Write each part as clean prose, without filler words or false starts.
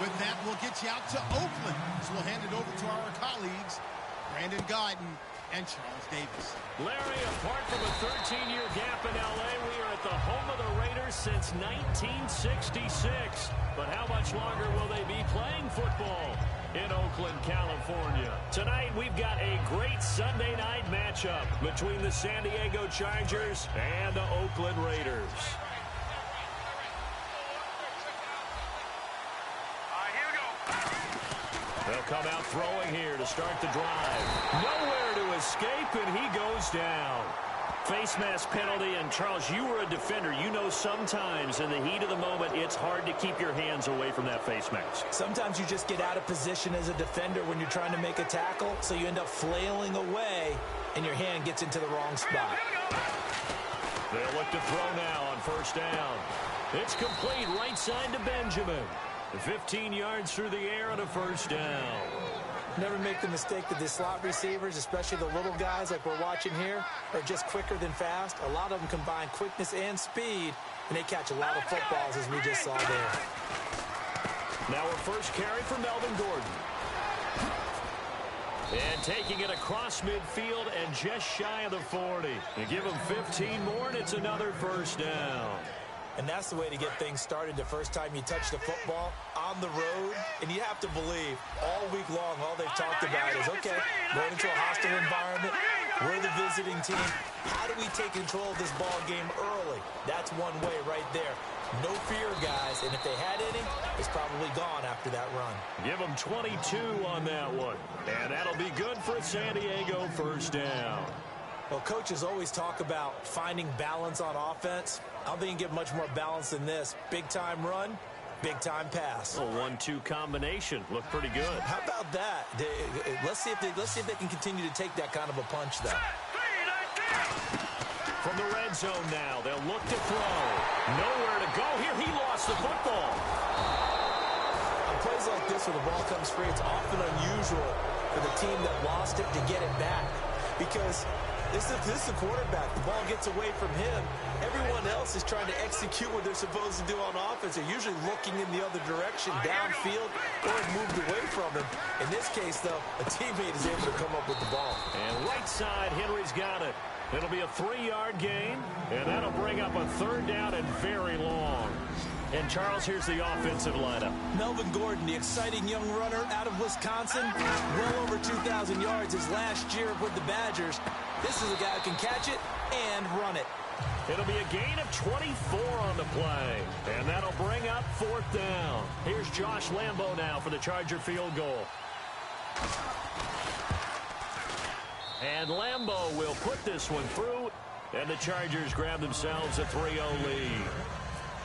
With that, we'll get you out to Oakland. So we'll hand it over to our colleagues, Brandon Guyton and Charles Davis. Larry, apart from a 13-year gap in L.A., we are at the home of the Raiders since 1966. But how much longer will they be playing football in Oakland, California? Tonight, we've got a great Sunday night matchup between the San Diego Chargers and the Oakland Raiders. They'll come out throwing here to start the drive. Nowhere to escape, and he goes down. Face mask penalty, and Charles, you were a defender. You know sometimes in the heat of the moment, it's hard to keep your hands away from that face mask. Sometimes you just get out of position as a defender when you're trying to make a tackle, so you end up flailing away, and your hand gets into the wrong spot. They'll look to throw now on first down. It's complete right side to Benjamin. 15 yards through the air on a first down. Never make the mistake that the slot receivers, especially the little guys like we're watching here, are just quicker than fast. A lot of them combine quickness and speed, and they catch a lot of footballs, as we just saw there. Now a first carry for Melvin Gordon. And taking it across midfield and just shy of the 40. They give him 15 more, and it's another first down. And that's the way to get things started the first time you touch the football on the road. And you have to believe all week long, all they've talked about is, okay, going into a hostile environment, we're the visiting team. How do we take control of this ball game early? That's one way right there. No fear, guys. And if they had any, it's probably gone after that run. Give them 22 on that one. And that'll be good for a San Diego first down. Well, coaches always talk about finding balance on offense. I don't think you can get much more balance than this. Big-time run, big-time pass. A 1-2 combination. Looked pretty good. How about that? Let's see if they can continue to take that kind of a punch, though. From the red zone now, they'll look to throw. Nowhere to go here. He lost the football. On plays like this where the ball comes free, it's often unusual for the team that lost it to get it back. Because this is the quarterback. The ball gets away from him. Everyone else is trying to execute what they're supposed to do on offense. They're usually looking in the other direction, downfield, or moved away from him. In this case, though, a teammate is able to come up with the ball. And right side, Henry's got it. It'll be a 3-yard gain, and that'll bring up a third down and very long. And, Charles, here's the offensive lineup. Melvin Gordon, the exciting young runner out of Wisconsin, well over 2,000 yards his last year with the Badgers. This is a guy who can catch it and run it. It'll be a gain of 24 on the play, and that'll bring up fourth down. Here's Josh Lambo now for the Charger field goal. And Lambo will put this one through, and the Chargers grab themselves a 3-0 lead.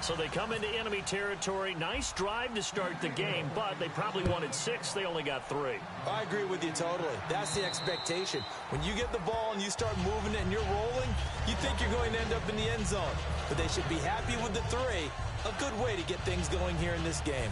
So they come into enemy territory. Nice drive to start the game, but they probably wanted 6. They only got 3. I agree with you totally. That's the expectation. When you get the ball and you start moving it and you're rolling, you think you're going to end up in the end zone. But they should be happy with the 3. A good way to get things going here in this game.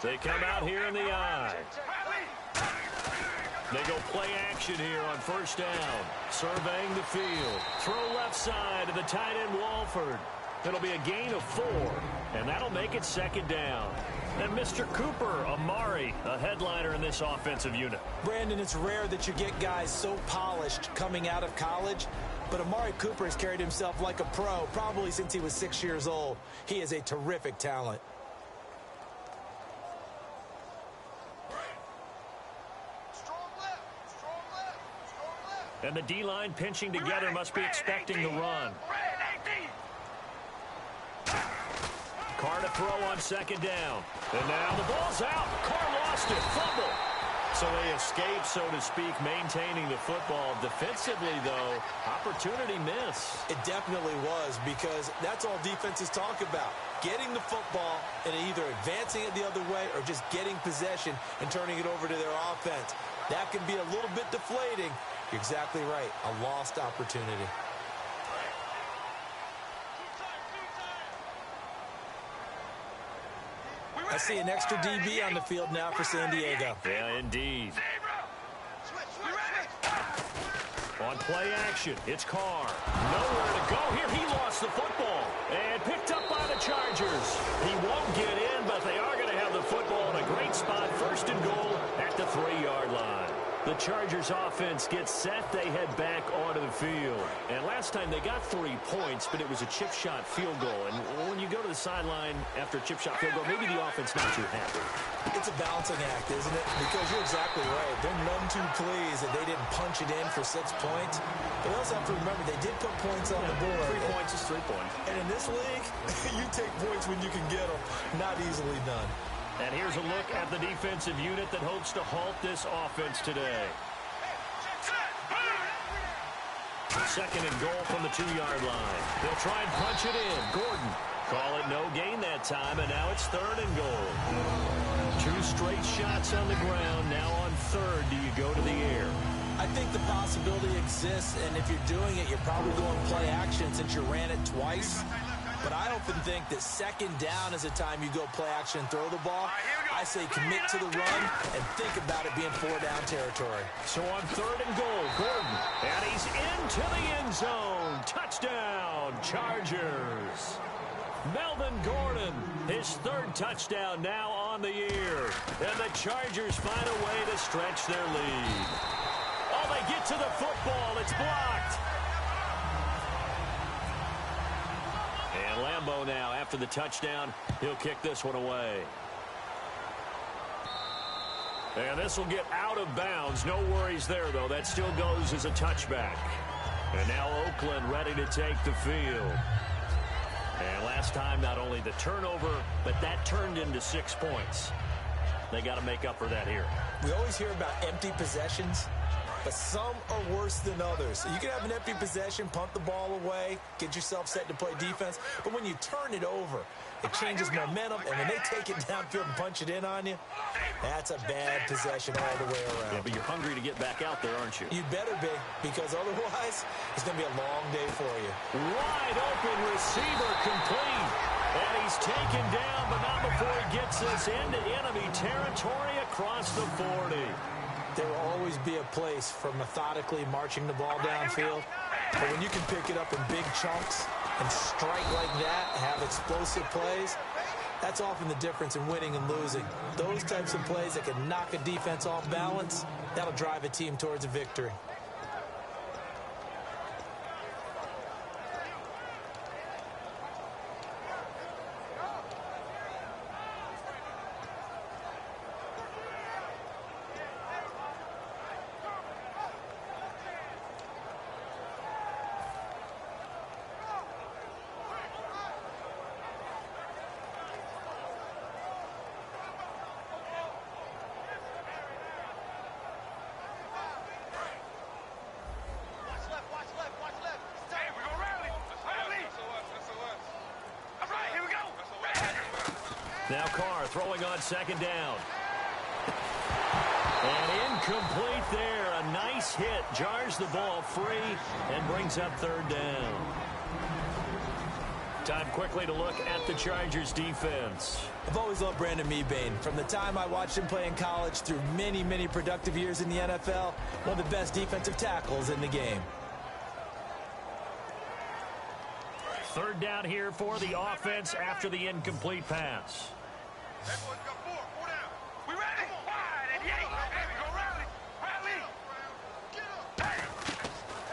They come out here in the eye. They go play action here on first down. Surveying the field. Throw left side to the tight end Walford. It'll be a gain of 4, and that'll make it second down. And Mr. Cooper, Amari, a headliner in this offensive unit. Brandon, it's rare that you get guys so polished coming out of college, but Amari Cooper has carried himself like a pro probably since he was 6 years old. He is a terrific talent. And the D-line pinching together must be expecting the run. Carr to throw on second down. And now the ball's out. Carr lost it. Fumble. So they escape, so to speak, maintaining the football. Defensively, though, opportunity miss. It definitely was, because that's all defenses talk about. Getting the football and either advancing it the other way or just getting possession and turning it over to their offense. That can be a little bit deflating. You're exactly right. A lost opportunity. I see an extra DB on the field now for San Diego. Yeah, indeed. On play action, it's Carr. Nowhere to go here. He lost the football and picked up by the Chargers. He won't get in, but they are going to have the football in a great spot. First and goal at the 3-yard line. The Chargers offense gets set. They head back onto the field. And last time they got 3 points, but it was a chip shot field goal. And when you go to the sideline after a chip shot field goal, maybe the offense not too happy. It's a balancing act, isn't it? Because you're exactly right. They're none too pleased that they didn't punch it in for 6 points. But you also have to remember they did put points on the board. 3 points is 3 points. And in this league, you take points when you can get them. Not easily done. And here's a look at the defensive unit that hopes to halt this offense today. Second and goal from the 2-yard line. They'll try and punch it in. Gordon, call it no gain that time, and now it's 3rd and goal. 2 straight shots on the ground. Now on 3rd, do you go to the air? I think the possibility exists, and if you're doing it, you're probably going play action since you ran it twice. But I often think that 2nd down is a time you go play action and throw the ball. I say commit to the run and think about it being 4-down territory. So on 3rd and goal, Gordon, and he's into the end zone. Touchdown, Chargers. Melvin Gordon, his 3rd touchdown now on the year. And the Chargers find a way to stretch their lead. Oh, they get to the football. It's blocked. And Lambeau now, after the touchdown, he'll kick this one away. And this will get out of bounds. No worries there, though. That still goes as a touchback. And now Oakland ready to take the field. And last time, not only the turnover, but that turned into 6 points. They got to make up for that here. We always hear about empty possessions, but some are worse than others. So you can have an empty possession, punt the ball away, get yourself set to play defense. But when you turn it over, it changes momentum. And when they take it downfield and punch it in on you, that's a bad possession all the way around. Yeah, but you're hungry to get back out there, aren't you? You better be, because otherwise it's going to be a long day for you. Wide open receiver complete. And he's taken down, but not before he gets this into enemy territory across the 40. There will always be a place for methodically marching the ball downfield. But when you can pick it up in big chunks and strike like that, have explosive plays, that's often the difference in winning and losing. Those types of plays that can knock a defense off balance, that'll drive a team towards a victory. Now Carr throwing on 2nd down. And incomplete there. A nice hit. Jars the ball free and brings up 3rd down. Time quickly to look at the Chargers defense. I've always loved Brandon Mebane. From the time I watched him play in college through many, many productive years in the NFL, one of the best defensive tackles in the game. 3rd down here for the offense after the incomplete pass.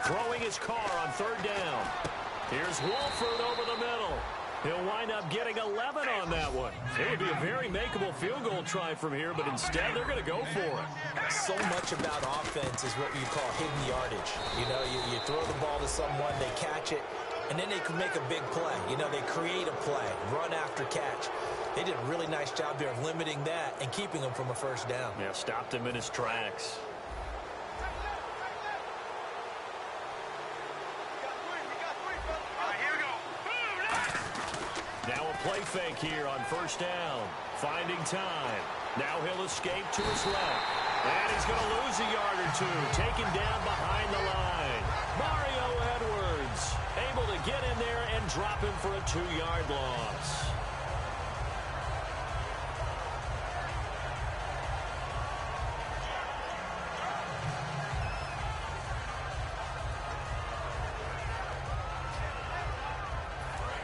Throwing his Carr on 3rd down. Here's Wolford over the middle. He'll wind up getting 11 on that one. It would be a very makeable field goal try from here, but instead they're going to go for it. So much about offense is what you call hidden yardage. You know, you throw the ball to someone, they catch it, and then they could make a big play. You know, they create a play, run after catch. They did a really nice job there of limiting that and keeping him from a first down. Yeah, stopped him in his tracks. Now a play fake here on first down. Finding time. Now he'll escape to his left. And he's going to lose a yard or two. Taken down behind the line. Mario Edwards able to get in there and drop him for a 2-yard loss.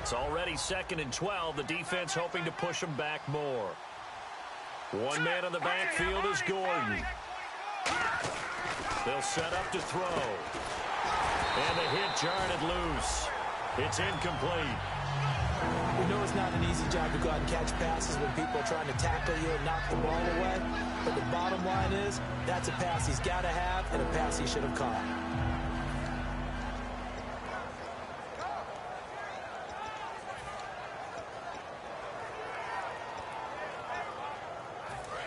It's already 2nd and 12. The defense hoping to push them back more. One man in the backfield is Gordon. They'll set up to throw. And the hit jarred it loose. It's incomplete. We know it's not an easy job to go out and catch passes when people are trying to tackle you and knock the ball away. But the bottom line is, that's a pass he's got to have and a pass he should have caught.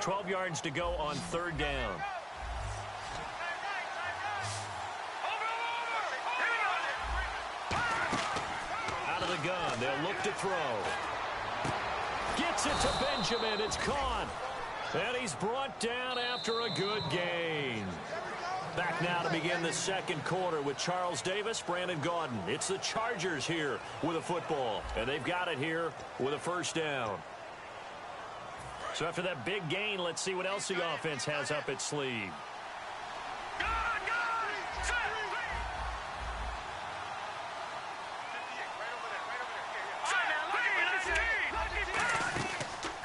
12 yards to go on 3rd down. Out of the gun. They'll look to throw. Gets it to Benjamin. It's caught. And he's brought down after a good gain. Back now to begin the 2nd quarter with Charles Davis, Brandon Gaudin. It's the Chargers here with a football. And they've got it here with a first down. So after that big gain, let's see what else the offense has up its sleeve.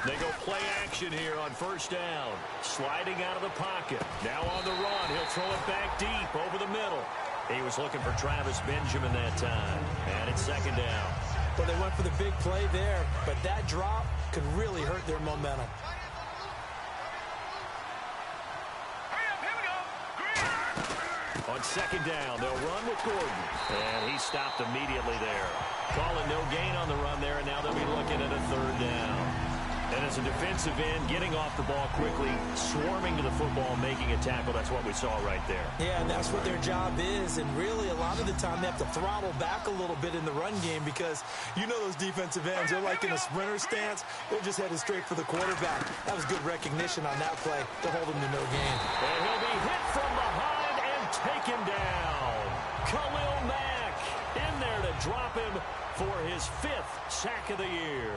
They go play action here on first down. Sliding out of the pocket. Now on the run. He'll throw it back deep over the middle. He was looking for Travis Benjamin that time. And it's 2nd down. Well, they went for the big play there, but that drop could really hurt their momentum. On 2nd down, they'll run with Gordon. And he stopped immediately there. Calling no gain on the run there, and now they'll be looking at a 3rd down. And as a defensive end, getting off the ball quickly, swarming to the football, making a tackle, that's what we saw right there. Yeah, and that's what their job is. And really, a lot of the time, they have to throttle back a little bit in the run game because you know those defensive ends, they're like in a sprinter stance. They're just headed straight for the quarterback. That was good recognition on that play to hold him to no gain. And he'll be hit from behind and taken down. Khalil Mack in there to drop him for his 5th sack of the year.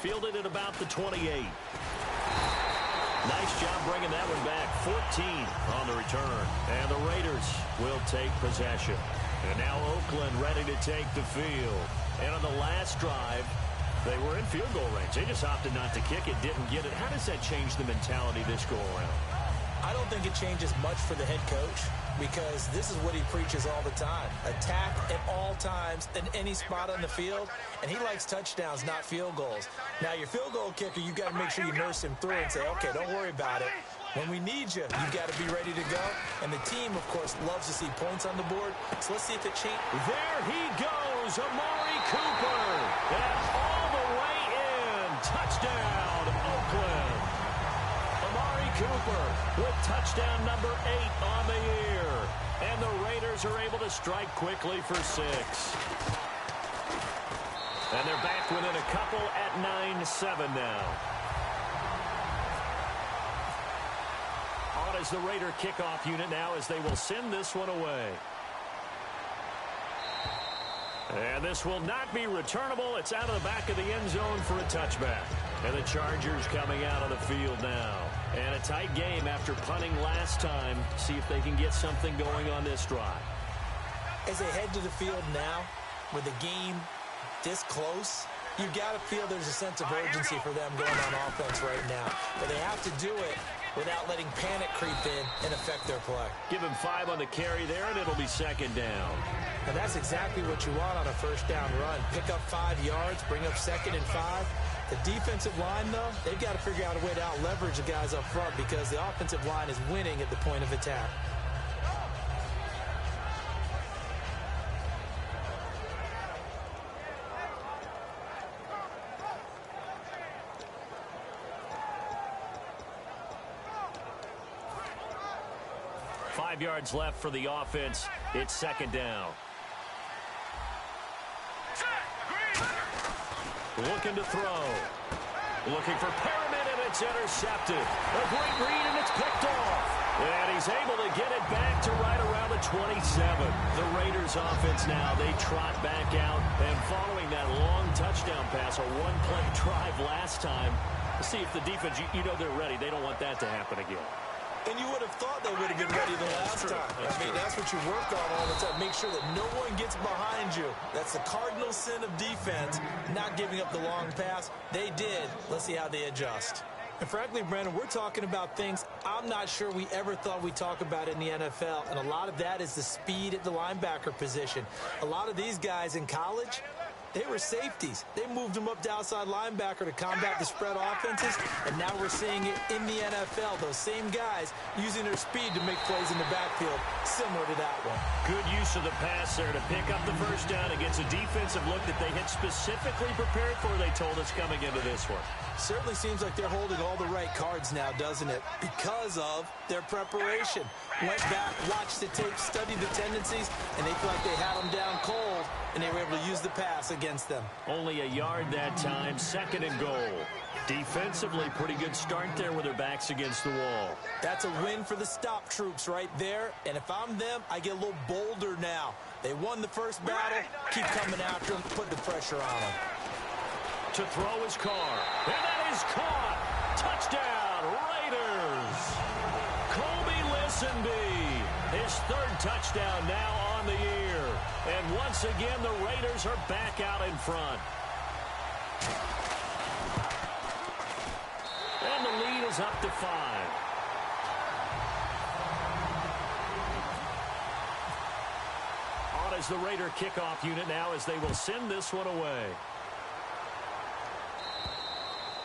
Fielded at about the 28. Nice job bringing that one back. 14 on the return. And the Raiders will take possession. And now Oakland ready to take the field. And on the last drive, they were in field goal range. They just opted not to kick it, didn't get it. How does that change the mentality this go around? I don't think it changes much for the head coach because this is what he preaches all the time. Attack at all times in any spot on the field, and he likes touchdowns, not field goals. Now, your field goal kicker, you've got to make sure you nurse him through and say, okay, don't worry about it. When we need you, you've got to be ready to go. And the team, of course, loves to see points on the board. So let's see if it changes. There he goes, Amari Cooper. And all the way in. Touchdown, Oakland. Amari Cooper with touchdown number 8 on the year. And the Raiders are able to strike quickly for 6. And they're back within a couple at 9-7 now. On is the Raider kickoff unit now as they will send this one away. And this will not be returnable. It's out of the back of the end zone for a touchback. And the Chargers coming out on the field now. And a tight game after punting last time. See if they can get something going on this drive. As they head to the field now, with the game this close, you've got to feel there's a sense of urgency for them going on offense right now. But they have to do it without letting panic creep in and affect their play. Give him 5 on the carry there, and it'll be 2nd down. And that's exactly what you want on a first down run. Pick up 5 yards, bring up 2nd and 5. The defensive line, though, they've got to figure out a way to out-leverage the guys up front because the offensive line is winning at the point of attack. Five yards left for the offense. It's second down. Looking to throw. Looking for Perriman, and it's intercepted. A great read, and it's picked off. And he's able to get it back to right around the 27. The Raiders offense now, they trot back out. And following that long touchdown pass, a one-play drive last time, let's see if the defense, you know they're ready. They don't want that to happen again. And you would have thought they would have been ready the last time. That's what you work on all the time. Make sure that no one gets behind you. That's the cardinal sin of defense, not giving up the long pass. They did. Let's see how they adjust. And frankly, Brandon, we're talking about things I'm not sure we ever thought we'd talk about in the NFL. And a lot of that is the speed at the linebacker position. A lot of these guys in college, they were safeties. They moved them up to outside linebacker to combat the spread offenses, and now we're seeing it in the NFL. Those same guys using their speed to make plays in the backfield, similar to that one. Good use of the pass there to pick up the first down against a defensive look that they had specifically prepared for, they told us, coming into this one. Certainly seems like they're holding all the right cards now, doesn't it? Because of their preparation. Went back, watched the tape, studied the tendencies, and they feel like they had them down cold, and they were able to use the pass against them. Only a yard that time, second and goal. Defensively, pretty good start there with their backs against the wall. That's a win for the stop troops right there, and if I'm them, I get a little bolder now. They won the first battle, keep coming after them, put the pressure on them. To throw his car, and that is caught. Touchdown, Raiders. Colby Lisenby, his third touchdown now on the year. And once again, the Raiders are back out in front. And the lead is up to 5. On is the Raider kickoff unit now as they will send this one away.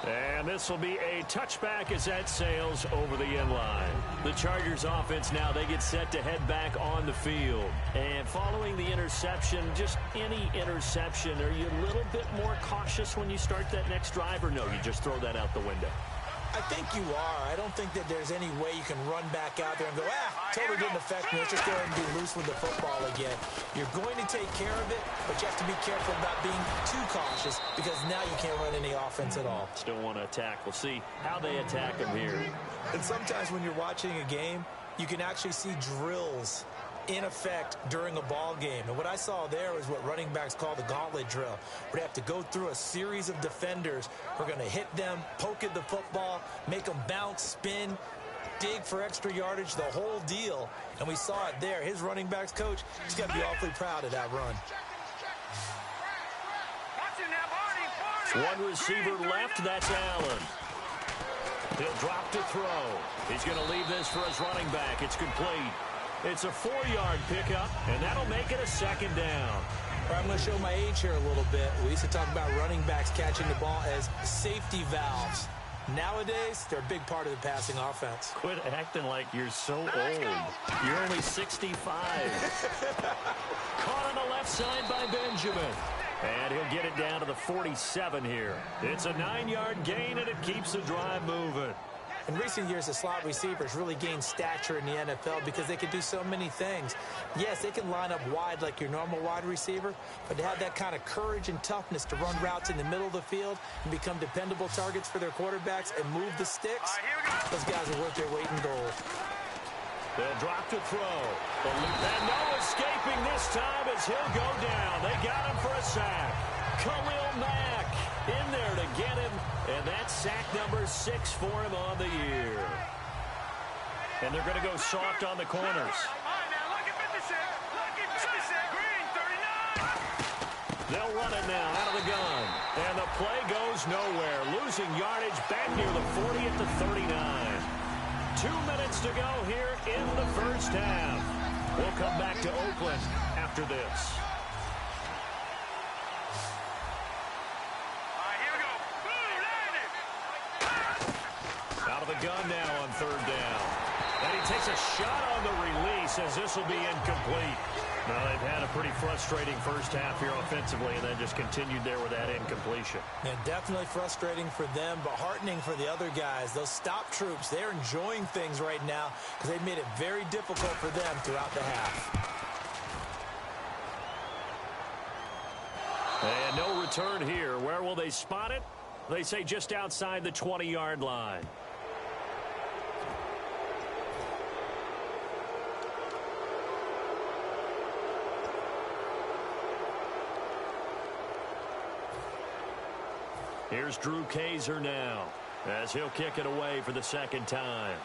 And this will be a touchback as that sails over the end line. The Chargers offense now, they get set to head back on the field. And following the interception, just any interception, are you a little bit more cautious when you start that next drive, or no, you just throw that out the window? I think you are. I don't think that there's any way you can run back out there and go, totally didn't affect me. Let's just go ahead and be loose with the football again. You're going to take care of it, but you have to be careful about being too cautious because now you can't run any offense at all. Still want to attack. We'll see how they attack them here. And sometimes when you're watching a game, you can actually see drills in effect during a ball game. And what I saw there is what running backs call the gauntlet drill, where they have to go through a series of defenders who are going to hit them, poke at the football, make them bounce, spin, dig for extra yardage, the whole deal. And we saw it there. His running backs coach, he's got to be awfully proud of that run. One receiver left, that's Allen. He'll drop to throw. He's going to leave this for his running back. It's complete. It's a 4-yard pickup, and that'll make it a second down. I'm going to show my age here a little bit. We used to talk about running backs catching the ball as safety valves. Nowadays, they're a big part of the passing offense. Quit acting like you're so old. You're only 65. Caught on the left side by Benjamin. And he'll get it down to the 47 here. It's a 9-yard gain, and it keeps the drive moving. In recent years, the slot receivers really gained stature in the NFL because they can do so many things. Yes, they can line up wide like your normal wide receiver, but to have that kind of courage and toughness to run routes in the middle of the field and become dependable targets for their quarterbacks and move the sticks, those guys are worth their weight in gold. They'll drop to throw. And no escaping this time as he'll go down. They got him for a sack. Khalil Mack in there to get him, and that's sack number 6 for him on the year. And they're going to go soft on the corners. They'll run it now out of the gun, and the play goes nowhere, losing yardage back near the 40 at the 39. 2 minutes to go here in the first half. We'll come back to Oakland after this. the gun now on third down. And he takes a shot on the release as this will be incomplete. Well, they've had a pretty frustrating first half here offensively and then just continued there with that incompletion. Yeah, definitely frustrating for them, but heartening for the other guys. Those stop troops, they're enjoying things right now because they've made it very difficult for them throughout the half. And no return here. Where will they spot it? They say just outside the 20-yard line. Here's Drew Kaiser now as he'll kick it away for the second time.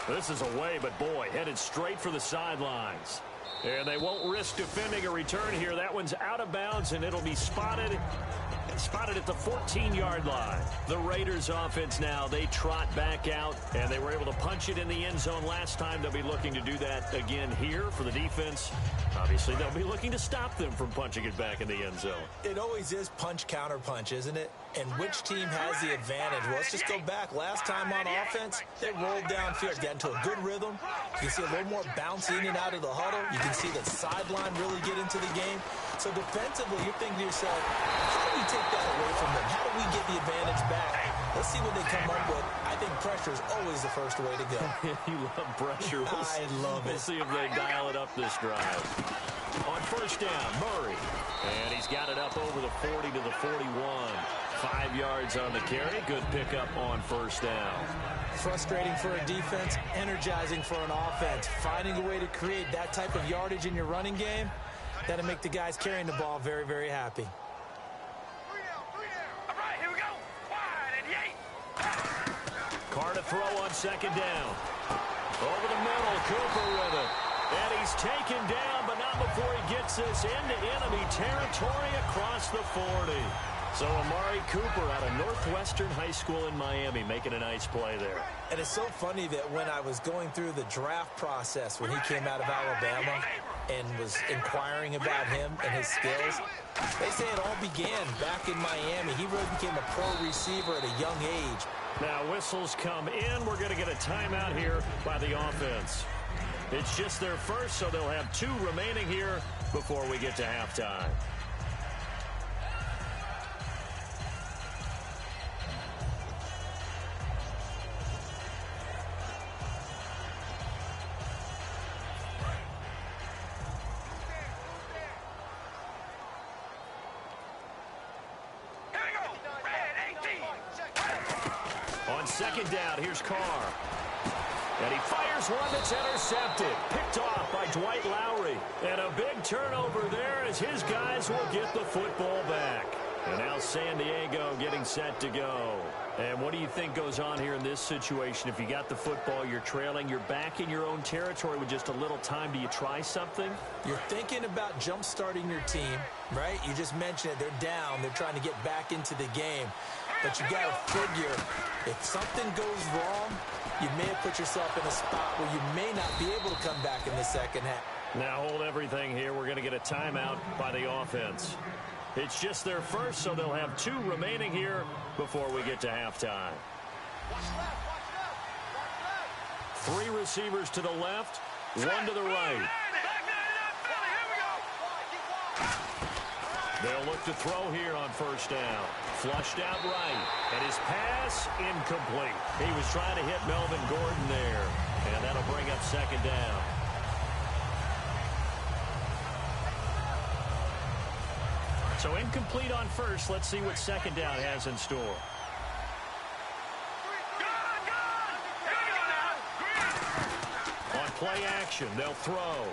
This is away, but boy, headed straight for the sidelines. And they won't risk defending a return here. That one's out of bounds, and it'll be spotted at the 14-yard line. The Raiders offense now, they trot back out, and they were able to punch it in the end zone last time. They'll be looking to do that again here for the defense. Obviously, they'll be looking to stop them from punching it back in the end zone. It always is punch, counter punch, isn't it? And which team has the advantage? Well, let's just go back. Last time on offense, they rolled downfield, got into a good rhythm. You can see a little more bounce in and out of the huddle. You can see the sideline really get into the game. So defensively, you're thinking to yourself, how do we take that away from them? How do we get the advantage back? Let's see what they come up with. I think pressure is always the first way to go. You love pressure. I love it. We'll see if they dial it up this drive. On first down, Murray. And he's got it up over the 40 to the 41. 5 yards on the carry. Good pickup on first down. Frustrating for a defense, energizing for an offense. Finding a way to create that type of yardage in your running game, that'll make the guys carrying the ball very, very happy. All right, here we go. Wide and yay. Carr to throw on second down. Over the middle, Cooper with it. And he's taken down, but not before he gets this into enemy territory across the 40. So Amari Cooper out of Northwestern High School in Miami making a nice play there. And it's so funny that when I was going through the draft process when he came out of Alabama and was inquiring about him and his skills, they say it all began back in Miami. He really became a pro receiver at a young age. Now whistles come in. We're going to get a timeout here by the offense. It's just their first, so they'll have 2 remaining here before we get to halftime. On second down, here's Carr. And he fires one that's intercepted. Picked off by Dwight Lowry. And a big turnover there as his guys will get the football back. And now San Diego getting set to go. And what do you think goes on here in this situation? If you got the football, you're trailing, you're back in your own territory with just a little time. Do you try something? You're thinking about jump-starting your team, right? You just mentioned it. They're down. They're trying to get back into the game. But you got to figure, if something goes wrong, you may have put yourself in a spot where you may not be able to come back in the second half. Now hold everything here. We're going to get a timeout by the offense. It's just their first, so they'll have 2 remaining here before we get to halftime. 3 receivers to the left, 1 to the right. They'll look to throw here on first down. Flushed out right, and his pass incomplete. He was trying to hit Melvin Gordon there, and that'll bring up second down. So incomplete on first. Let's see what second down has in store. On play action, they'll throw.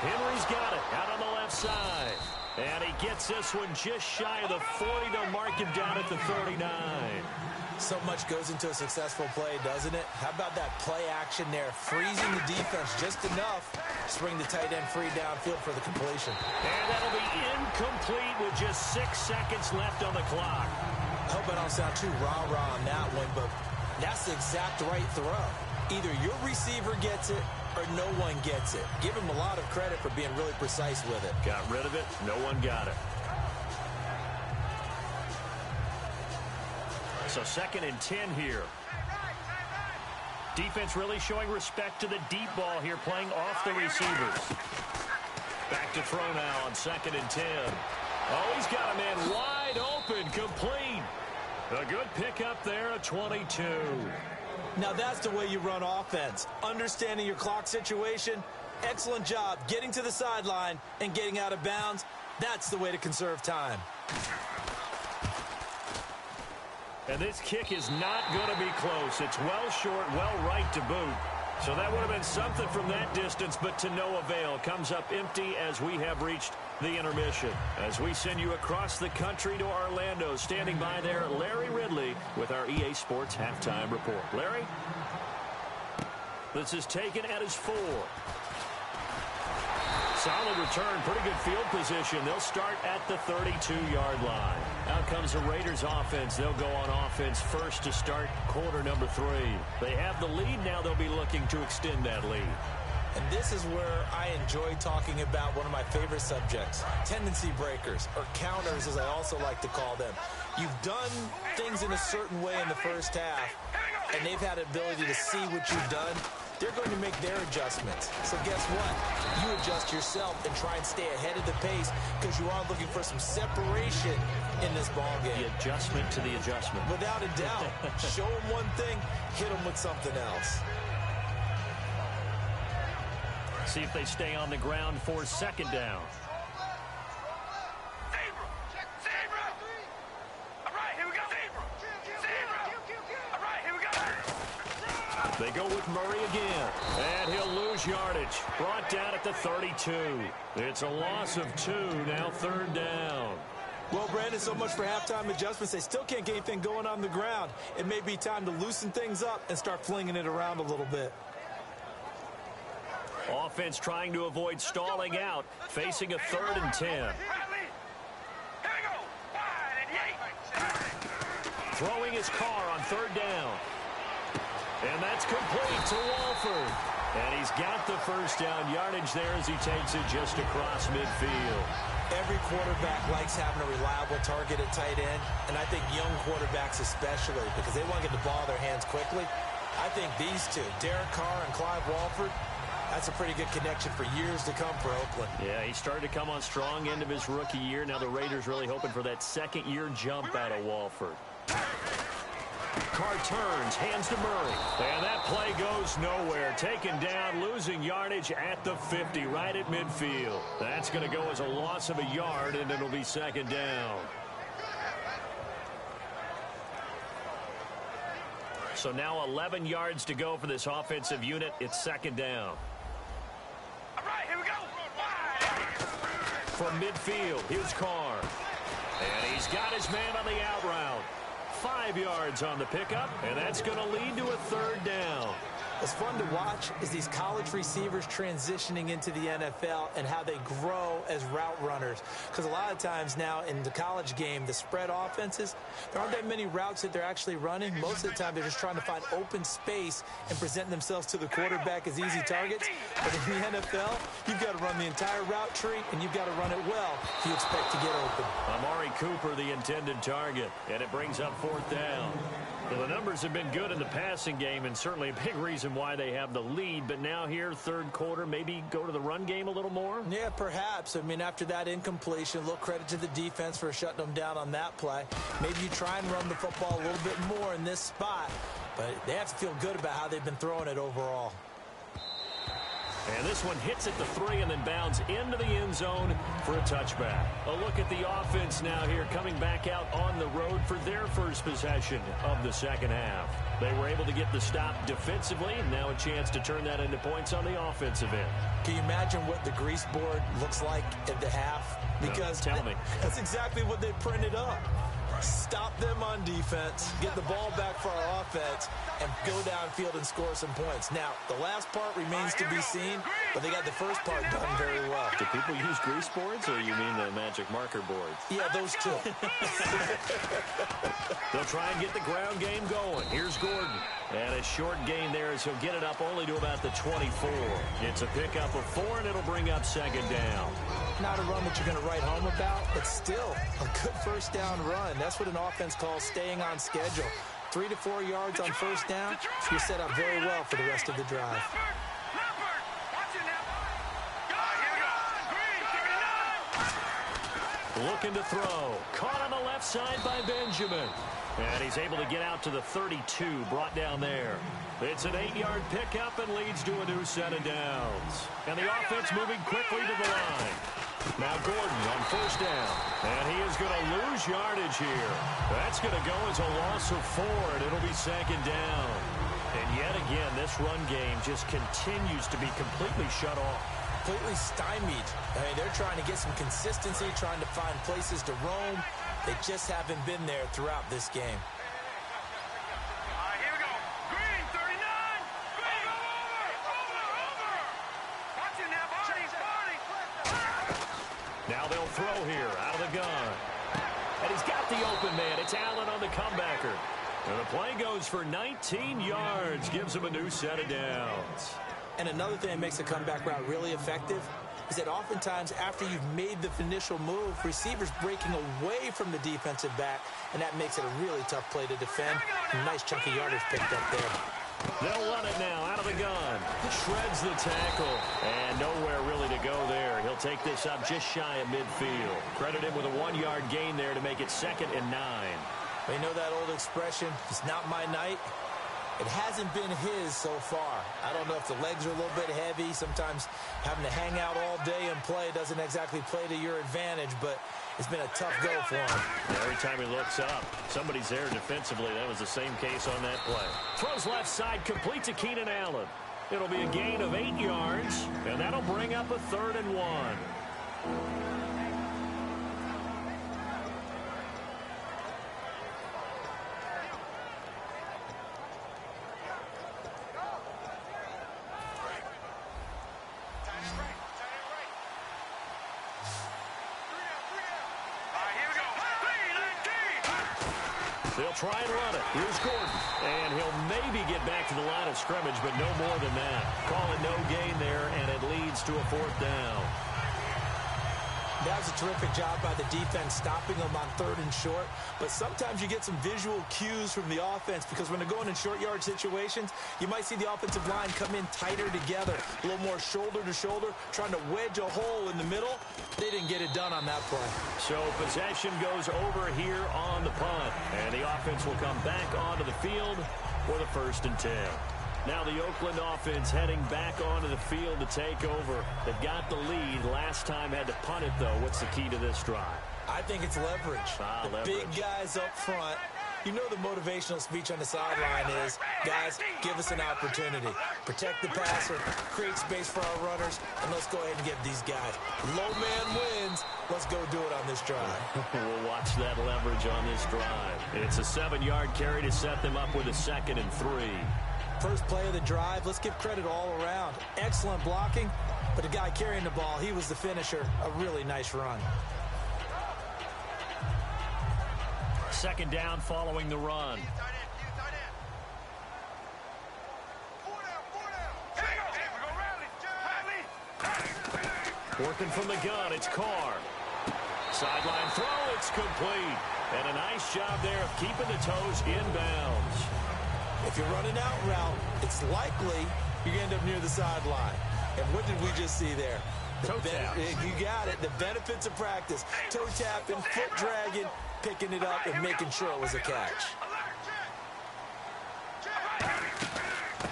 Henry's got it out on the left side. And he gets this one just shy of the 40. They'll mark him down at the 39. So much goes into a successful play, doesn't it? How about that play action there? Freezing the defense just enough to bring the tight end free downfield for the completion. And that'll be incomplete with just 6 seconds left on the clock. I hope I don't sound too rah-rah on that one, but that's the exact right throw. Either your receiver gets it or no one gets it. Give him a lot of credit for being really precise with it. Got rid of it. No one got it. So 2nd and 10 here. Defense really showing respect to the deep ball here, playing off the receivers. Back to throw now on 2nd and 10. Oh, he's got a man wide open, complete. A good pickup there at 22. Now that's the way you run offense. Understanding your clock situation. Excellent job getting to the sideline and getting out of bounds. That's the way to conserve time. And this kick is not going to be close. It's well short, well right to boot. So that would have been something from that distance, but to no avail. Comes up empty as we have reached the intermission. As we send you across the country to Orlando, standing by there, Larry Ridley with our EA Sports Halftime Report. Larry? This is taken at his 4. Solid return, pretty good field position. They'll start at the 32-yard line. Out comes the Raiders offense. They'll go on offense first to start quarter number 3. They have the lead. Now they'll be looking to extend that lead. And this is where I enjoy talking about one of my favorite subjects, tendency breakers, or counters as I also like to call them. You've done things in a certain way in the first half, and they've had the ability to see what you've done. They're going to make their adjustments. So guess what? You adjust yourself and try and stay ahead of the pace because you are looking for some separation in this ball game. The adjustment to the adjustment. Without a doubt. Show them one thing, hit them with something else. See if they stay on the ground for 2nd down. They go with Murray again, and he'll lose yardage. Brought down at the 32. It's a loss of 2, now 3rd down. Well, Brandon, so much for halftime adjustments. They still can't get anything going on the ground. It may be time to loosen things up and start flinging it around a little bit. Offense trying to avoid stalling out, facing a 3rd and 10. Throwing his car on 3rd down. And that's complete to Walford. And he's got the first down yardage there as he takes it just across midfield. Every quarterback likes having a reliable target at tight end, and I think young quarterbacks especially, because they want to get the ball in their hands quickly. I think these two, Derek Carr and Clive Walford, that's a pretty good connection for years to come for Oakland. Yeah, he started to come on strong end of his rookie year. Now the Raiders really hoping for that 2nd-year jump out of Walford. Carr turns, hands to Murray. And that play goes nowhere. Taken down, losing yardage at the 50, right at midfield. That's going to go as a loss of a yard, and it'll be 2nd down. So now 11 yards to go for this offensive unit. It's 2nd down. All right, here we go. From midfield, here's Carr. And he's got his man on the out route. 5 yards on the pickup, and that's going to lead to a 3rd down. What's fun to watch is these college receivers transitioning into the NFL and how they grow as route runners. Because a lot of times now in the college game, the spread offenses, there aren't that many routes that they're actually running. Most of the time, they're just trying to find open space and present themselves to the quarterback as easy targets. But in the NFL, you've got to run the entire route tree, and you've got to run it well if you expect to get open. Amari Cooper, the intended target, and it brings up 4th down. Well, the numbers have been good in the passing game, and certainly a big reason why they have the lead. But now here, 3rd quarter, maybe go to the run game a little more? Yeah, perhaps. I mean, after that incompletion, a little credit to the defense for shutting them down on that play. Maybe you try and run the football a little bit more in this spot. But they have to feel good about how they've been throwing it overall. And this one hits at the 3 and then bounds into the end zone for a touchback. A look at the offense now here, coming back out on the road for their first possession of the 2nd half. They were able to get the stop defensively, and now a chance to turn that into points on the offensive end. Can you imagine what the grease board looks like at the half? Because no, tell me. That's exactly what they printed up. Stop them on defense, get the ball back for our offense, and go downfield and score some points. Now, the last part remains to be seen, but they got the first part done very well. Do people use grease boards, or you mean the magic marker boards? Yeah, those two. They'll try and get the ground game going. Here's Gordon. And a short gain there as he'll get it up only to about the 24. It's a pickup of 4, and it'll bring up 2nd down. Not a run that you're going to write home about, but still a good first down run. That's what an offense calls staying on schedule. 3 to 4 yards on first down, you're set up very well for the rest of the drive. Looking to throw. Caught on the left side by Benjamin. And he's able to get out to the 32, brought down there. It's an 8-yard pickup and leads to a new set of downs. And the offense moving quickly to the line. Now Gordon on first down. And he is going to lose yardage here. That's going to go as a loss of 4, and it'll be second down. And yet again, this run game just continues to be completely shut off. Completely stymied. I mean, they're trying to get some consistency, trying to find places to roam. They just haven't been there throughout this game. Here we go. Green, 39. Green, over. Watching now, Barney. Now they'll throw here out of the gun. And he's got the open man. It's Allen on the comebacker. And the play goes for 19 yards. Gives him a new set of downs. And another thing that makes a comeback route really effective is that oftentimes after you've made the initial move, receivers breaking away from the defensive back, and that makes it a really tough play to defend. A nice chunk of yardage picked up there. They'll run it now out of the gun. Shreds the tackle. And nowhere really to go there. He'll take this up just shy of midfield. Credit him with a 1-yard gain there to make it 2nd and 9. They know that old expression, it's not my night. It hasn't been his so far. I don't know if the legs are a little bit heavy. Sometimes having to hang out all day and play doesn't exactly play to your advantage, but it's been a tough go for him. Every time he looks up, somebody's there defensively. That was the same case on that play. Throws left side, complete to Keenan Allen. It'll be a gain of 8 yards, and that'll bring up a 3rd and 1. They'll try and run it. Here's Gordon. And he'll maybe get back to the line of scrimmage, but no more than that. Call it no gain there, and it leads to a 4th down. That was a terrific job by the defense, stopping them on 3rd and short. But sometimes you get some visual cues from the offense, because when they're going in short yard situations, you might see the offensive line come in tighter together, a little more shoulder to shoulder, trying to wedge a hole in the middle. They didn't get it done on that play. So possession goes over here on the punt, and the offense will come back onto the field for the 1st and 10. Now the Oakland offense heading back onto the field to take over. They've got the lead. Last time had to punt it, though. What's the key to this drive? I think it's leverage. Leverage. Big guys up front. You know the motivational speech on the sideline is, guys, give us an opportunity. Protect the passer, create space for our runners, and let's go ahead and get these guys. Low man wins. Let's go do it on this drive. We'll watch that leverage on this drive. It's a 7-yard carry to set them up with a 2nd and 3. First play of the drive, let's give credit all around. Excellent blocking, but the guy carrying the ball, he was the finisher. A really nice run. 2nd down following the run. Working from the gun, it's Carr. Sideline throw, it's complete. And a nice job there of keeping the toes inbounds. If you're running out route, it's likely you're going to end up near the sideline. And what did we just see there? Toe tap. You got it. The benefits of practice. Toe tapping, foot dragging, picking it up, and making sure it was a catch.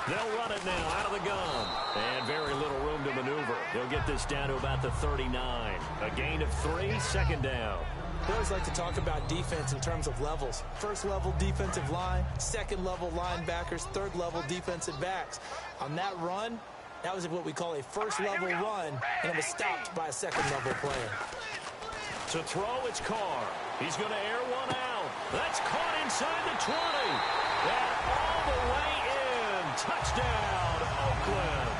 They'll run it now out of the gun. And very little room to maneuver. They'll get this down to about the 39. A gain of 3, 2nd down. We always like to talk about defense in terms of levels. 1st level defensive line, 2nd level linebackers, 3rd level defensive backs. On that run, that was what we call a 1st level run, and it was stopped by a 2nd level player. To throw, it's Carr. He's going to air one out. That's caught inside the 20. And all the way in. Touchdown, Oakland.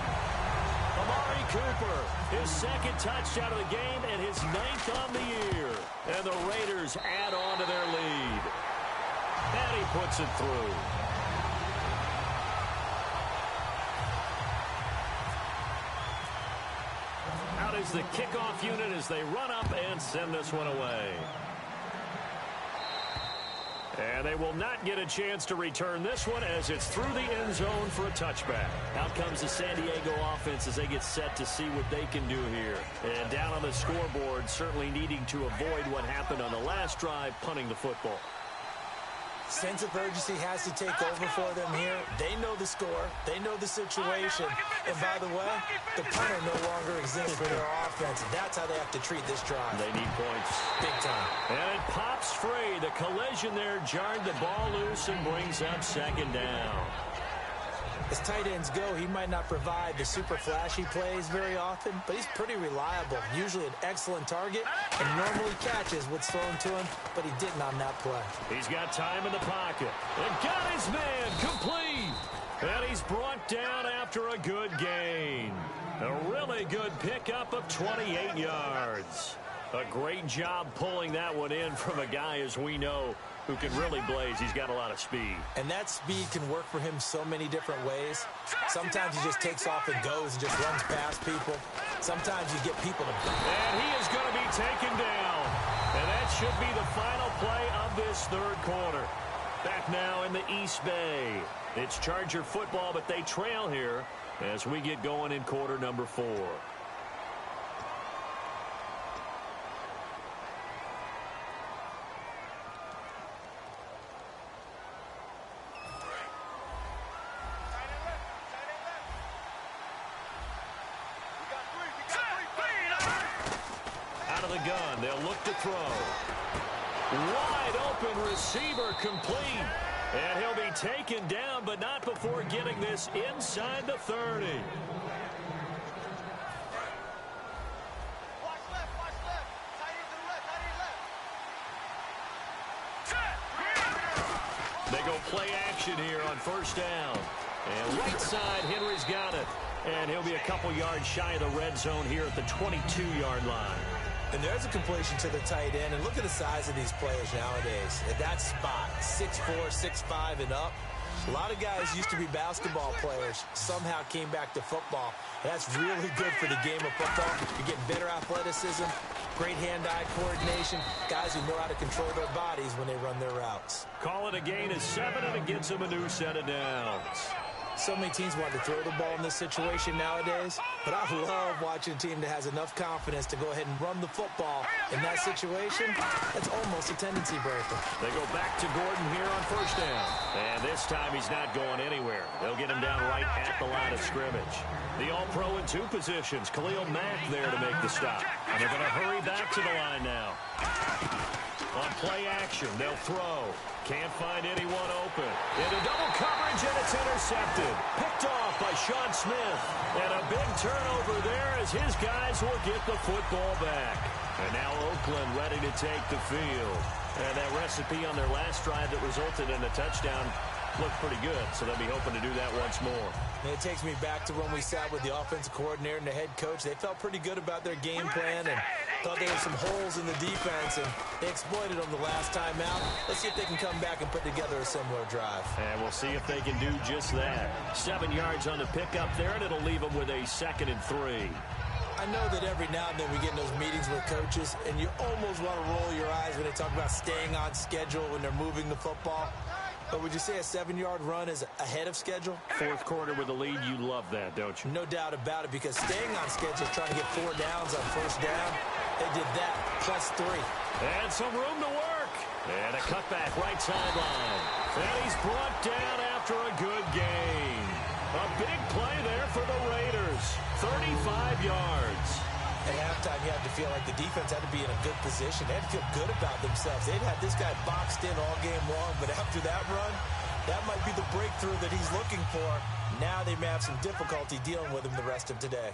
Amari Cooper, his 2nd touchdown of the game and his 9th on the year. And the Raiders add on to their lead. And he puts it through. Out is is the kickoff unit as they run up and send this one away. And they will not get a chance to return this one as it's through the end zone for a touchback. Out comes the San Diego offense as they get set to see what they can do here. And down on the scoreboard, certainly needing to avoid what happened on the last drive, punting the football. Sense of urgency has to take over for them here. They know the score. They know the situation. And by the way, the punter no longer exists for their offense. That's how they have to treat this drive. They need points. Big time. And it pops free. The collision there jarred the ball loose and brings up second down. As tight ends go, he might not provide the super flashy plays very often, but he's pretty reliable. Usually an excellent target and normally catches what's thrown to him, but he didn't on that play. He's got time in the pocket and got his man complete. And he's brought down after a good gain. A really good pickup of 28 yards. A great job pulling that one in from a guy, as we know, who can really blaze. He's got a lot of speed. And that speed can work for him so many different ways. Sometimes he just takes off and goes and just runs past people. Sometimes you get people to... And he is going to be taken down. And that should be the final play of this third quarter. Back now in the East Bay. It's Charger football, but they trail here as we get going in quarter number 4. Gun. They'll look to throw. Wide open receiver complete. And he'll be taken down, but not before getting this inside the 30. Watch left. Tight end to the left. They go play action here on first down. And right side, Henry's got it. And he'll be a couple yards shy of the red zone here at the 22-yard line. And there's a completion to the tight end. And look at the size of these players nowadays. At that spot, 6'4", 6'5", and up. A lot of guys used to be basketball players, somehow came back to football. And that's really good for the game of football. You're getting better athleticism, great hand-eye coordination, guys who know how to control their bodies when they run their routes. Call it a gain of 7, and it gets them a new set of downs. So many teams want to throw the ball in this situation nowadays, but I love watching a team that has enough confidence to go ahead and run the football. In that situation, that's almost a tendency breaker. They go back to Gordon here on first down. And this time he's not going anywhere. They'll get him down right at the line of scrimmage. The All-Pro in 2 positions. Khalil Mack there to make the stop. And they're going to hurry back to the line now. On play action, they'll throw. Can't find anyone open. Into double coverage, and it's intercepted. Picked off by Sean Smith. And a big turnover there as his guys will get the football back. And now Oakland ready to take the field. And that recipe on their last drive that resulted in a touchdown looked pretty good, so they'll be hoping to do that once more. And it takes me back to when we sat with the offensive coordinator and the head coach. They felt pretty good about their game plan and thought there were some holes in the defense, and they exploited them the last time out. Let's see if they can come back and put together a similar drive. And we'll see if they can do just that. 7 yards on the pickup there, and it'll leave them with a 2nd and 3. I know that every now and then we get in those meetings with coaches, and you almost want to roll your eyes when they talk about staying on schedule when they're moving the football. But would you say a 7-yard run is ahead of schedule? Fourth quarter with a lead, you love that, don't you? No doubt about it, because staying on schedule, trying to get 4 downs on first down, they did that, +3. And some room to work. And a cutback right sideline. And he's brought down after a good gain. A big play there for the Raiders. 35 yards. At halftime, you had to feel like the defense had to be in a good position. They had to feel good about themselves. They'd had this guy boxed in all game long, but after that run, that might be the breakthrough that he's looking for. Now they may have some difficulty dealing with him the rest of today.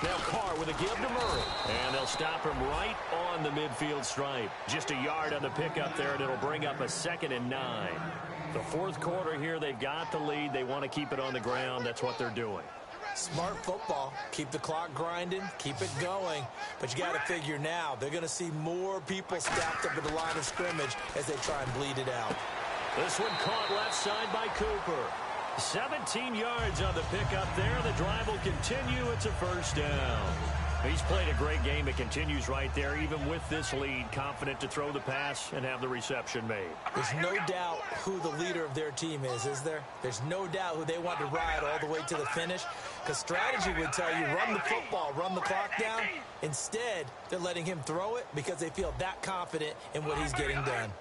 Now Carr with a give to Murray. And they'll stop him right on the midfield stripe. Just a yard on the pickup there, and it'll bring up a 2nd and 9. The fourth quarter here, they've got the lead. They want to keep it on the ground. That's what they're doing. Smart football. Keep the clock grinding. Keep it going. But you got to figure now, they're going to see more people stacked up at the line of scrimmage as they try and bleed it out. This one caught left side by Cooper. 17 yards on the pickup there. The drive will continue. It's a first down. He's played a great game. It continues right there, even with this lead. Confident to throw the pass and have the reception made. There's no doubt who the leader of their team is there? There's no doubt who they want to ride all the way to the finish. Because strategy would tell you, run the football, run the clock down. Instead, they're letting him throw it because they feel that confident in what he's getting done.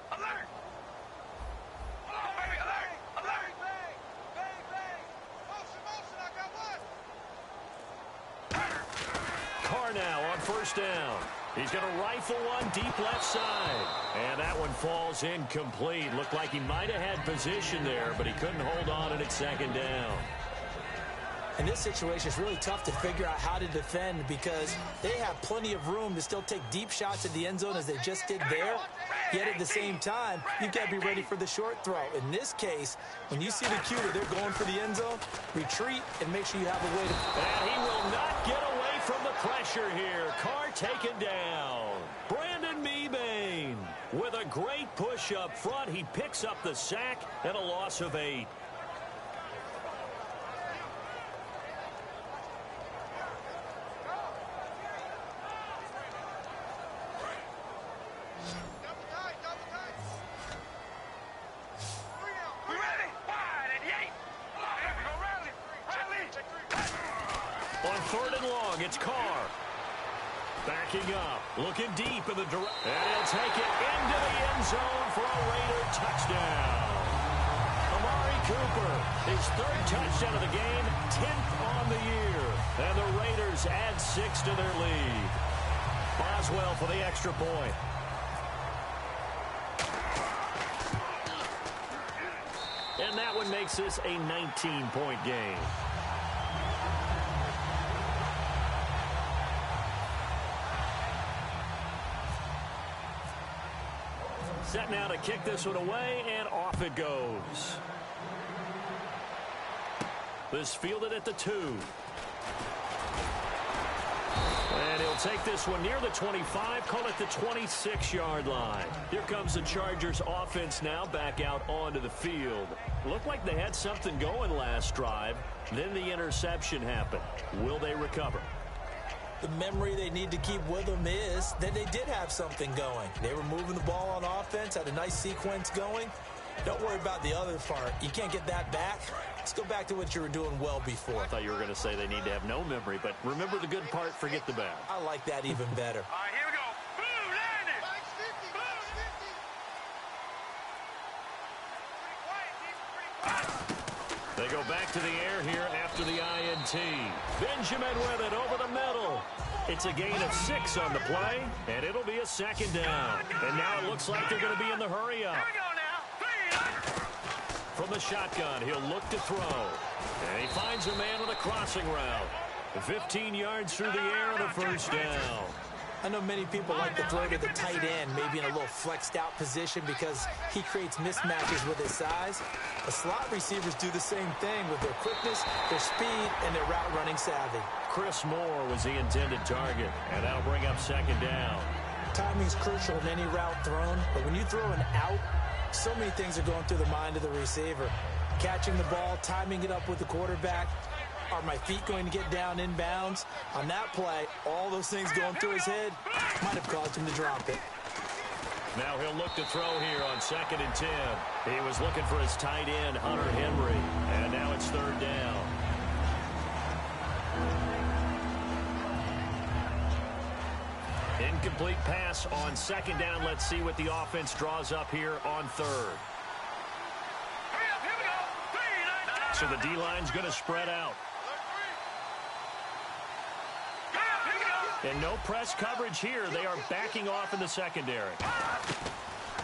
Now on first down. He's going to rifle one deep left side. And that one falls incomplete. Looked like he might have had position there, but he couldn't hold on, and it's second down. In this situation, it's really tough to figure out how to defend because they have plenty of room to still take deep shots at the end zone as they just did there. Yet at the same time, you've got to be ready for the short throw. In this case, when you see the cue that they're going for the end zone, retreat and make sure you have a way to... And he will not get away from the pressure here. Carr taken down. Brandon Mebane with a great push up front. He picks up the sack and a loss of 8. It's Carr. Backing up. Looking deep in the direction. And he'll take it into the end zone for a Raider touchdown. Amari Cooper, his 3rd touchdown of the game, 10th on the year. And the Raiders add 6 to their lead. Boswell for the extra point. And that one makes this a 19-point game. Set now to kick this one away, and off it goes. This fielded at the 2. And he'll take this one near the 25, call it the 26-yard line. Here comes the Chargers offense now back out onto the field. Looked like they had something going last drive. Then the interception happened. Will they recover? The memory they need to keep with them is that they did have something going. They were moving the ball on offense, had a nice sequence going. Don't worry about the other part. You can't get that back. Let's go back to what you were doing well before. I thought you were going to say they need to have no memory, but remember the good part, forget the bad. I like that even better. All right, here we go. Boom, landed. They go back to the air here after the INT. Benjamin with it over the middle. It's a gain of 6 on the play, and it'll be a second down. And now it looks like they're going to be in the hurry-up. Here we go now. From the shotgun, he'll look to throw. And he finds a man with a crossing route. 15 yards through the air and a first down. I know many people like to throw to the tight end, maybe in a little flexed out position because he creates mismatches with his size. The slot receivers do the same thing with their quickness, their speed, and their route running savvy. Chris Moore was the intended target, and that'll bring up second down. Timing's crucial in any route thrown, but when you throw an out, so many things are going through the mind of the receiver. Catching the ball, timing it up with the quarterback. Are my feet going to get down inbounds? On that play, all those things going through his head might have caused him to drop it. Now he'll look to throw here on 2nd and 10. He was looking for his tight end, Hunter Henry, and now it's 3rd down. Incomplete pass on 2nd down. Let's see what the offense draws up here on 3rd. So the D-line's going to spread out. And no press coverage here. They are backing off in the secondary.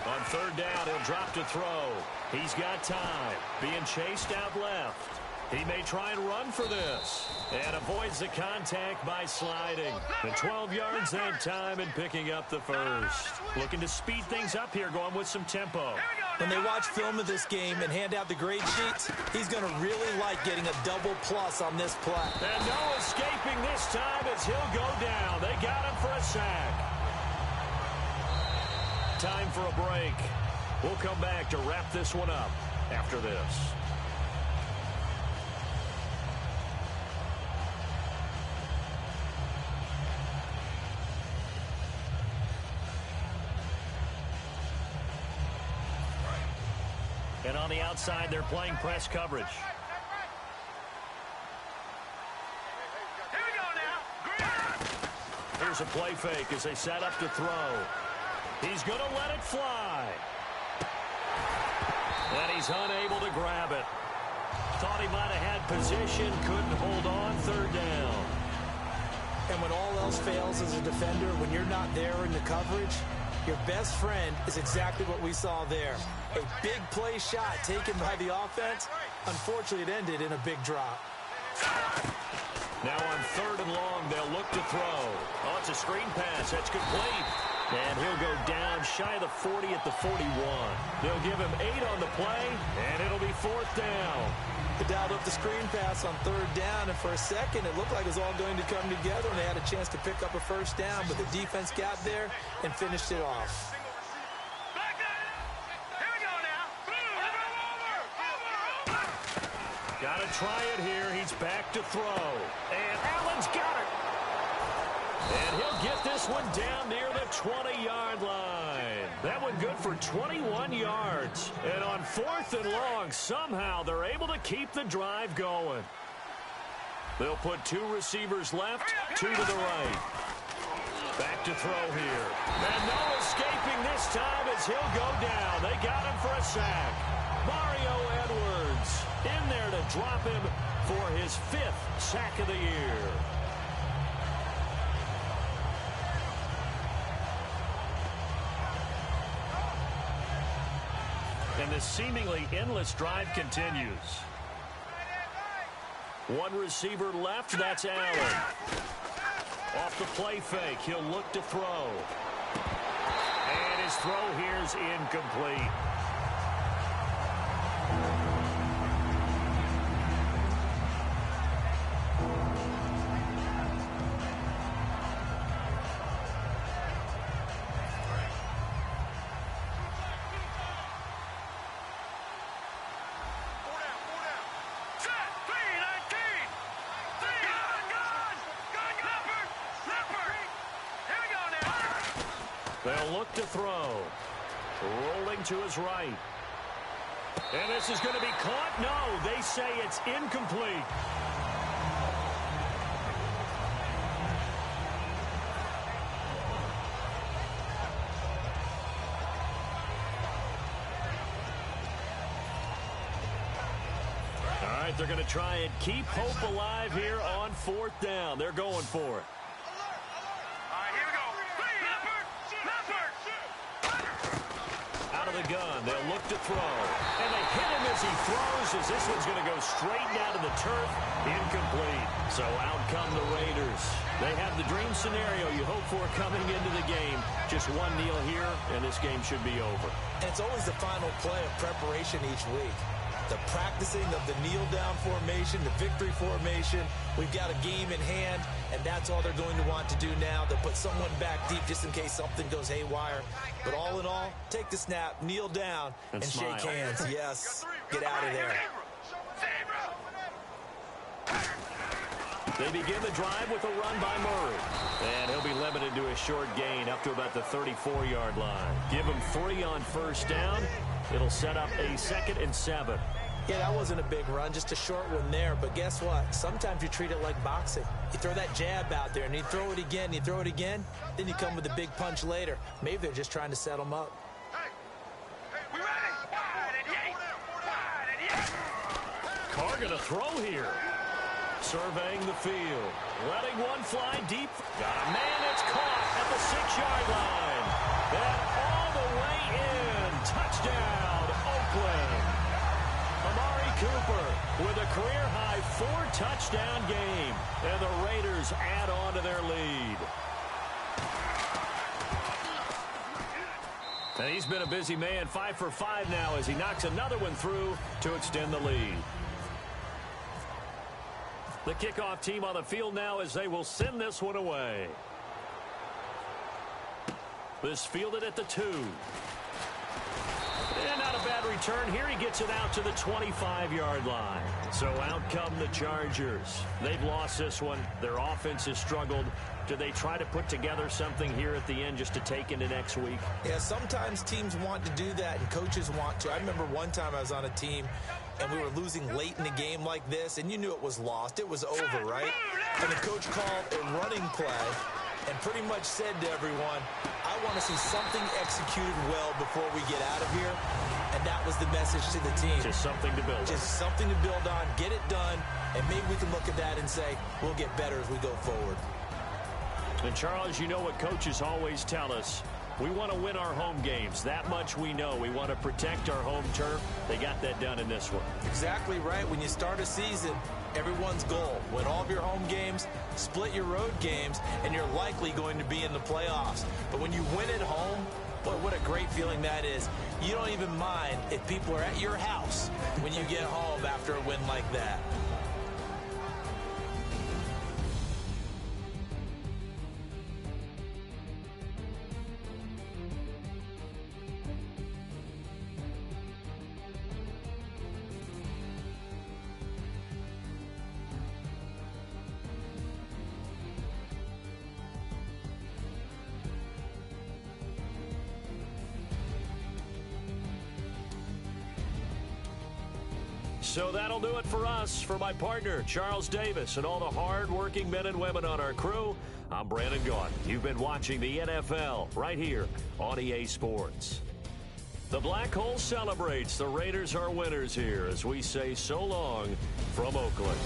On 3rd down, he'll drop to throw. He's got time. Being chased out left. He may try and run for this. And avoids the contact by sliding. And 12 yards that time and picking up the first. Looking to speed things up here, going with some tempo. When they watch film of this game and hand out the grade sheets, he's going to really like getting a double plus on this play. And no escaping this time as he'll go down. They got him for a sack. Time for a break. We'll come back to wrap this one up after this. the outside, they're playing press coverage. Here we go now. Here's a play fake as they set up to throw. He's going to let it fly. And he's unable to grab it. Thought he might have had position, couldn't hold on, third down. And when all else fails as a defender, when you're not there in the coverage, your best friend is exactly what we saw there. A big play shot taken by the offense. Unfortunately, it ended in a big drop. Now on third and long, they'll look to throw. Oh, it's a screen pass. That's complete. And he'll go down shy of the 40 at the 41. They'll give him 8 on the play, and it'll be fourth down. They dialed up the screen pass on third down, and for a second, it looked like it was all going to come together, and they had a chance to pick up a first down, but the defense got there and finished it off. Here we go now. Got to try it here. He's back to throw. And Allen's got it. And he'll get this one down near the 20-yard line. That one good for 21 yards. And on fourth and long, somehow they're able to keep the drive going. They'll put 2 receivers left, 2 to the right. Back to throw here. And no escaping this time as he'll go down. They got him for a sack. Mario Edwards in there to drop him for his 5th sack of the year. And this seemingly endless drive continues. 1 receiver left, that's Allen. Off the play fake, he'll look to throw. And his throw here's incomplete. They'll look to throw. Rolling to his right. And this is going to be caught. No, they say it's incomplete. All right, they're going to try and keep hope alive here on fourth down. They're going for it. The gun. They'll look to throw. And they hit him as he throws as this one's going to go straight down to the turf. Incomplete. So out come the Raiders. They have the dream scenario you hope for coming into the game. Just one kneel here, and this game should be over. And it's always the final play of preparation each week. The practicing of the kneel-down formation, the victory formation. We've got a game in hand, and that's all they're going to want to do now. They'll put someone back deep just in case something goes haywire. But all in all, take the snap, kneel down, and shake hands. Yes, get out of there. They begin the drive with a run by Murray. And he'll be limited to a short gain up to about the 34-yard line. Give him 3 on first down. It'll set up a 2nd and 7. Yeah, that wasn't a big run, just a short one there. But guess what? Sometimes you treat it like boxing. You throw that jab out there, and you throw it again, you throw it again, then you come with a big punch later. Maybe they're just trying to set them up. We ready? Carr gonna throw here. Surveying the field. Letting one fly deep. Got a man that's caught at the 6-yard line. And all the way in. Touchdown, Oakland. Amari Cooper with a career-high 4-touchdown game. And the Raiders add on to their lead. And he's been a busy man, 5 for 5 now as he knocks another one through to extend the lead. The kickoff team on the field now as they will send this one away. This fielded at the 2. And not a bad return here. He gets it out to the 25-yard line. So out come the Chargers. They've lost this one. Their offense has struggled. Do they try to put together something here at the end just to take into next week? Yeah, sometimes teams want to do that and coaches want to. I remember one time I was on a team and we were losing late in the game like this, and you knew it was lost. It was over, right? And the coach called a running play and pretty much said to everyone, I want to see something executed well before we get out of here. And that was the message to the team. Just something to build on. Just something to build on, get it done, and maybe we can look at that and say, we'll get better as we go forward. And, Charles, you know what coaches always tell us. We want to win our home games. That much we know. We want to protect our home turf. They got that done in this one. Exactly right. When you start a season, everyone's goal, win all of your home games, split your road games, and you're likely going to be in the playoffs. But when you win at home, boy, what a great feeling that is. You don't even mind if people are at your house when you get home after a win like that. So that'll do it for us. For my partner, Charles Davis, and all the hard-working men and women on our crew, I'm Brandon Gaudin. You've been watching the NFL right here on EA Sports. The Black Hole celebrates. The Raiders are winners here as we say so long from Oakland.